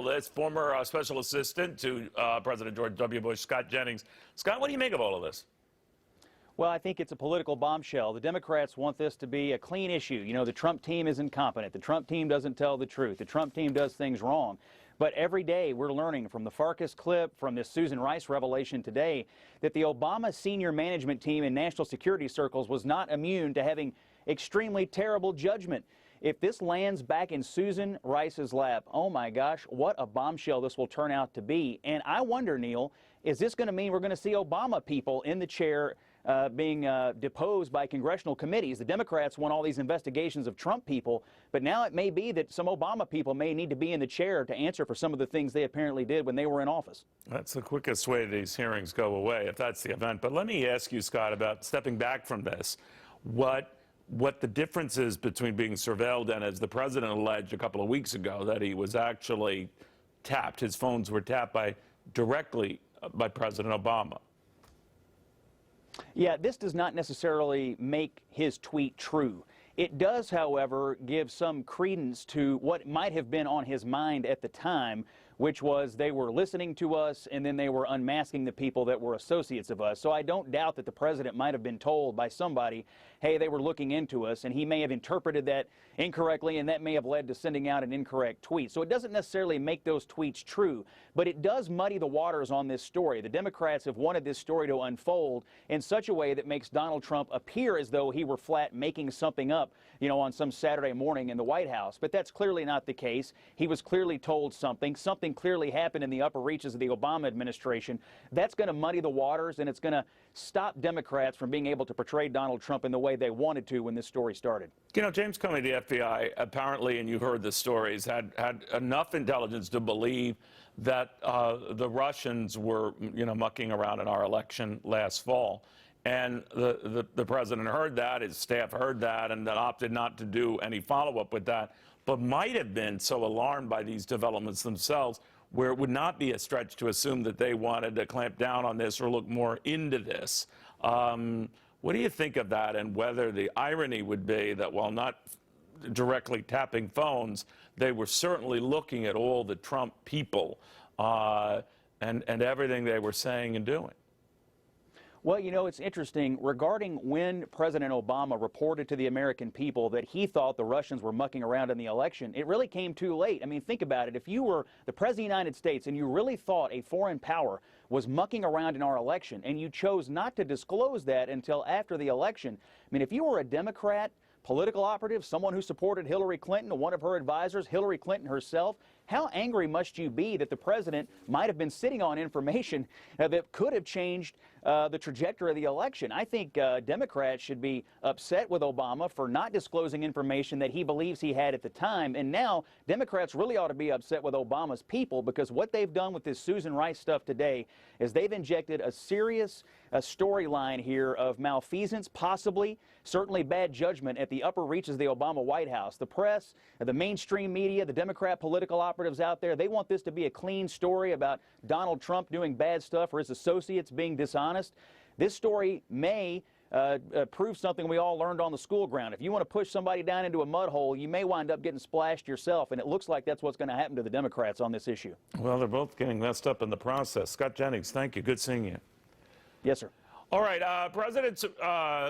of this. Former special assistant to President George W. Bush, Scott Jennings. Scott, what do you make of all of this? Well, I think it's a political bombshell. The Democrats want this to be a clean issue. You know, the Trump team is incompetent. The Trump team doesn't tell the truth. The Trump team does things wrong. But every day we're learning from the Farkas clip, from this Susan Rice revelation today, that the Obama senior management team in national security circles was not immune to having extremely terrible judgment. If this lands back in Susan Rice's lap, oh my gosh, what a bombshell this will turn out to be. And I wonder, Neil, is this going to mean we're going to see Obama people in the chair being deposed by congressional committees? The Democrats want all these investigations of Trump people, but now it may be that some Obama people may need to be in the chair to answer for some of the things they apparently did when they were in office. That's the quickest way these hearings go away, if that's the event. But let me ask you, Scott, about stepping back from this, what the difference is between being surveilled and, as the president alleged a couple of weeks ago, that he was actually tapped, his phones were tapped directly by President Obama. Yeah, this does not necessarily make his tweet true. It does, however, give some credence to what might have been on his mind at the time, which was they were listening to us and then they were unmasking the people that were associates of us. So I don't doubt that the president might have been told by somebody, hey, they were looking into us, and he may have interpreted that incorrectly, and that may have led to sending out an incorrect tweet. So it doesn't necessarily make those tweets true, but it does muddy the waters on this story. The Democrats have wanted this story to unfold in such a way that makes Donald Trump appear as though he were flat making something up, you know, on some Saturday morning in the White House. But that's clearly not the case. He was clearly told something. Something clearly happened in the upper reaches of the Obama administration. That's going to muddy the waters, and it's going to stop Democrats from being able to portray Donald Trump in the way they wanted to when this story started. You know, James Comey, the FBI, apparently, and you heard the stories, had enough intelligence to believe that the Russians were, you know, mucking around in our election last fall. And the president heard that, his staff heard that, and then opted not to do any follow-up with that, but might have been so alarmed by these developments themselves where it would not be a stretch to assume that they wanted to clamp down on this or look more into this. What do you think of that, and whether the irony would be that while not directly tapping phones, they were certainly looking at all the Trump people and everything they were saying and doing? Well, you know, it's interesting. Regarding when President Obama reported to the American people that he thought the Russians were mucking around in the election, it really came too late. I mean, think about it. If you were the President of the United States and you really thought a foreign power was mucking around in our election, and you chose not to disclose that until after the election, I mean, if you were a Democrat political operative, someone who supported Hillary Clinton, one of her advisors, Hillary Clinton herself, how angry must you be that the president might have been sitting on information that could have changed the trajectory of the election? I think Democrats should be upset with Obama for not disclosing information that he believes he had at the time. And now Democrats really ought to be upset with Obama's people, because what they've done with this Susan Rice stuff today is they've injected a serious storyline here of malfeasance, possibly, certainly bad judgment at the upper reaches of the Obama White House. The press, the mainstream media, the Democrat political operatives out there, they want this to be a clean story about Donald Trump doing bad stuff or his associates being dishonest. This story may prove something we all learned on the school ground. If you want to push somebody down into a mud hole, you may wind up getting splashed yourself, and it looks like that's what's going to happen to the Democrats on this issue. Well, they're both getting messed up in the process. Scott Jennings, thank you. Good seeing you. Yes, sir. All right, President